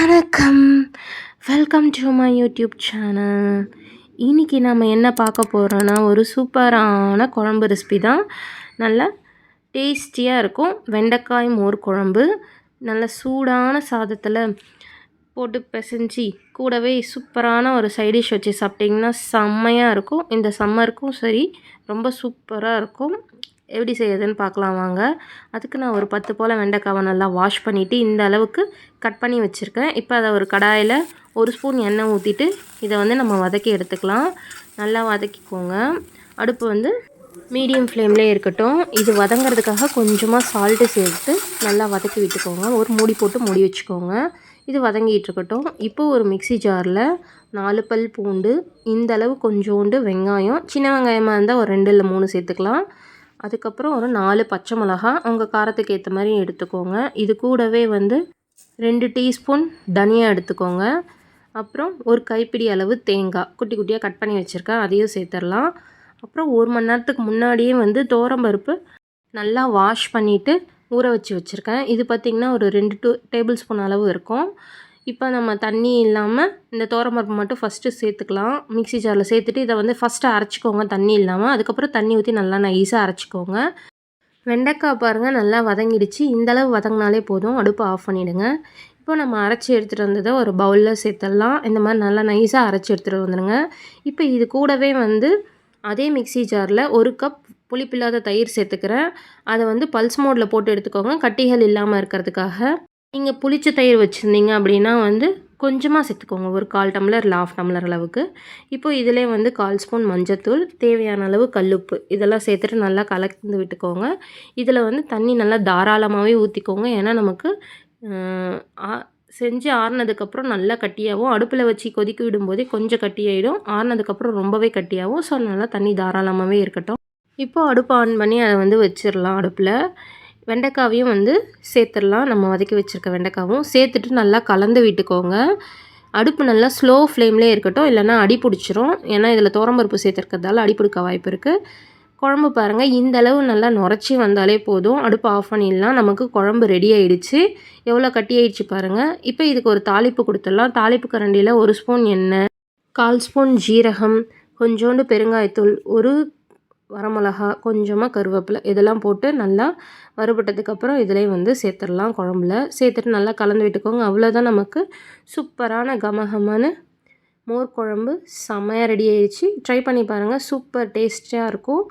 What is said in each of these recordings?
வணக்கம், welcome to my YouTube channel. இன்றைக்கி நம்ம என்ன பார்க்க போகிறோன்னா, ஒரு சூப்பரான குழம்பு ரெசிபி தான். நல்லா டேஸ்டியாக இருக்கும். வெண்டைக்காய் மோர் குழம்பு நல்ல சூடான சாதத்தில் போட்டு பிசைஞ்சி கூடவே சூப்பரான ஒரு சைடிஷ் வச்சு சாப்பிட்டிங்கன்னா செம்மையாக இருக்கும். இந்த சம்மருக்கும் சரி ரொம்ப சூப்பராக இருக்கும். எப்படி செய்யுதுன்னு பார்க்கலாம் வாங்க. அதுக்கு நான் ஒரு 10 போல் வெண்டைக்காவை நல்லா வாஷ் பண்ணிவிட்டு இந்த அளவுக்கு கட் பண்ணி வச்சுருக்கேன். இப்போ அதை ஒரு கடாயில் 1 ஸ்பூன் எண்ணெய் ஊற்றிட்டு இதை நம்ம வதக்கி எடுத்துக்கலாம். நல்லா வதக்கிக்கோங்க. அடுப்பு மீடியம் ஃப்ளேம்லேயே இருக்கட்டும். இது வதங்கிறதுக்காக கொஞ்சமாக சால்ட்டு சேர்த்து நல்லா வதக்கி விட்டுக்கோங்க. ஒரு மூடி போட்டு மூடி வச்சுக்கோங்க. இது வதங்கிட்டு இருக்கட்டும். இப்போ ஒரு மிக்ஸி ஜாரில் 4 பல் பூண்டு, இந்த அளவு கொஞ்சோண்டு வெங்காயம், சின்ன வெங்காயமாக இருந்தால் ஒரு 2 இல்லை 3 சேர்த்துக்கலாம். அதுக்கப்புறம் ஒரு 4 பச்சை மிளகா உங்கள் காரத்துக்கு ஏற்ற மாதிரி எடுத்துக்கோங்க. இது கூடவே 2 டீஸ்பூன் தனியா எடுத்துக்கோங்க. அப்புறம் ஒரு கைப்பிடி அளவு தேங்காய் குட்டி குட்டியாக கட் பண்ணி வச்சுருக்கேன், அதையும் சேர்த்துடலாம். அப்புறம் 1 மணி நேரத்துக்கு முன்னாடியே துவரம்பருப்பு நல்லா வாஷ் பண்ணிவிட்டு ஊற வச்சுருக்கேன். இது பார்த்திங்கன்னா ஒரு 2 டேபிள் ஸ்பூன் அளவு இருக்கும். இப்போ நம்ம தண்ணி இல்லாமல் இந்த துவரம்பருப்பு மட்டும் ஃபஸ்ட்டு சேர்த்துக்கலாம். மிக்ஸி ஜாரில் சேர்த்துட்டு இதை ஃபஸ்ட்டு அரைச்சிக்கோங்க தண்ணி இல்லாமல். அதுக்கப்புறம் தண்ணி ஊற்றி நல்லா நைஸாக அரைச்சிக்கோங்க. வெண்டைக்காய் பாருங்கள் நல்லா வதங்கிடுச்சு. இந்தளவு வதங்கினாலே போதும். அடுப்பை ஆஃப் பண்ணிவிடுங்க. இப்போ நம்ம அரைச்சி எடுத்துகிட்டு வந்ததை ஒரு பவுலில் சேர்த்துடலாம். இந்த மாதிரி நல்லா நைஸாக அரைச்சி எடுத்துகிட்டு வந்துடுங்க. இப்போ இது கூடவே அதே மிக்ஸி ஜாரில் 1 கப் புளிப்பில்லாத தயிர் சேர்த்துக்கிறேன். அதை பல்ஸ் மோடில் போட்டு எடுத்துக்கோங்க, கட்டிகள் இல்லாமல் இருக்கிறதுக்காக. நீங்கள் புளிச்ச தயிர் வச்சுருந்தீங்க அப்படின்னா கொஞ்சமாக சேர்த்துக்கோங்க, ஒரு 1/4 டம்ளர் இல்லை 1/2 டம்ளர் அளவுக்கு. இப்போ இதிலே 1/4 ஸ்பூன் மஞ்சத்தூள், தேவையான அளவு கல்லுப்பு, இதெல்லாம் சேர்த்துட்டு நல்லா கலந்து விட்டுக்கோங்க. இதில் தண்ணி நல்லா தாராளமாகவே ஊற்றிக்கோங்க. ஏன்னா நமக்கு செஞ்சு ஆறுனதுக்கப்புறம் நல்லா கட்டியாகவும், அடுப்பில் வச்சு கொதிக்க விடும்போதே கொஞ்சம் கட்டியாயிடும், ஆறுனதுக்கப்புறம் ரொம்பவே கட்டியாகும். ஸோ நல்லா தண்ணி தாராளமாகவே இருக்கட்டும். இப்போது அடுப்பு ஆன் பண்ணி அதை வச்சிடலாம். அடுப்பில் வெண்டைக்காவையும் சேர்த்துடலாம். நம்ம வதக்கி வச்சுருக்க வெண்டைக்காவும் சேர்த்துட்டு நல்லா கலந்து விட்டுக்கோங்க. அடுப்பு நல்லா ஸ்லோ ஃப்ளேம்லேயே இருக்கட்டும், இல்லைனா அடி பிடிச்சிரும். ஏன்னா இதில் துவரம்பருப்பு சேர்த்துருக்கிறதால அடி பிடிக்க வாய்ப்பு இருக்குது. குழம்பு பாருங்கள், இந்த அளவு நல்லா நுரைச்சி வந்தாலே போதும். அடுப்பு ஆஃப் பண்ணிடலாம். நமக்கு குழம்பு ரெடி ஆகிடுச்சு. எவ்வளோ கட்டி ஆகிடுச்சு பாருங்கள். இப்போ இதுக்கு ஒரு தாளிப்பு கொடுத்துடலாம். தாளிப்பு கரண்டியில் 1 ஸ்பூன் எண்ணெய், 1/4 ஸ்பூன் ஜீரகம், கொஞ்சோண்டு பெருங்காயத்தூள், ஒரு வரமிளகா, கொஞ்சமாக கருவேப்பிலை, இதெல்லாம் போட்டு நல்லா வறுபட்டதுக்கப்புறம் இதிலே சேர்த்துடலாம். குழம்புல சேர்த்துட்டு நல்லா கலந்து விட்டுக்கோங்க. அவ்வளோதான், நமக்கு சூப்பரான கமகமான மோர் குழம்பு செம்மையாக ரெடி ஆயிடுச்சு. ட்ரை பண்ணி பாருங்கள், சூப்பர் டேஸ்டியாக இருக்கும்.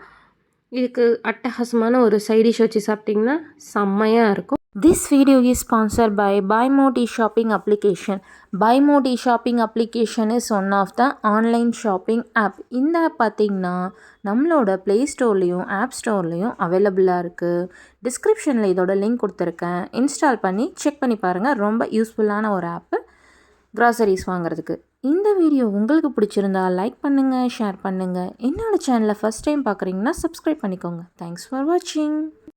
இதுக்கு அட்டகாசமான ஒரு சைட் டிஷ் வச்சு சாப்பிட்டிங்கன்னா செம்மையாக இருக்கும். This video is sponsored by BuyMode e-shopping application. BuyMode e-shopping application is one of the online shopping app. இந்த ஆப் பார்த்திங்கன்னா நம்மளோட ப்ளே ஸ்டோர்லேயும் ஆப் ஸ்டோர்லேயும் அவைலபிளாக இருக்குது. டிஸ்கிரிப்ஷனில் இதோட லிங்க் கொடுத்துருக்கேன். இன்ஸ்டால் பண்ணி செக் பண்ணி பாருங்கள். ரொம்ப யூஸ்ஃபுல்லான ஒரு ஆப்பு க்ராசரிஸ் வாங்குறதுக்கு. இந்த வீடியோ உங்களுக்கு பிடிச்சிருந்தா லைக் பண்ணுங்கள், ஷேர் பண்ணுங்கள். என்னோடய சேனலை ஃபஸ்ட் டைம் பார்க்குறீங்கன்னா சப்ஸ்கிரைப் பண்ணிக்கோங்க. தேங்க்ஸ் ஃபார் வாட்சிங்.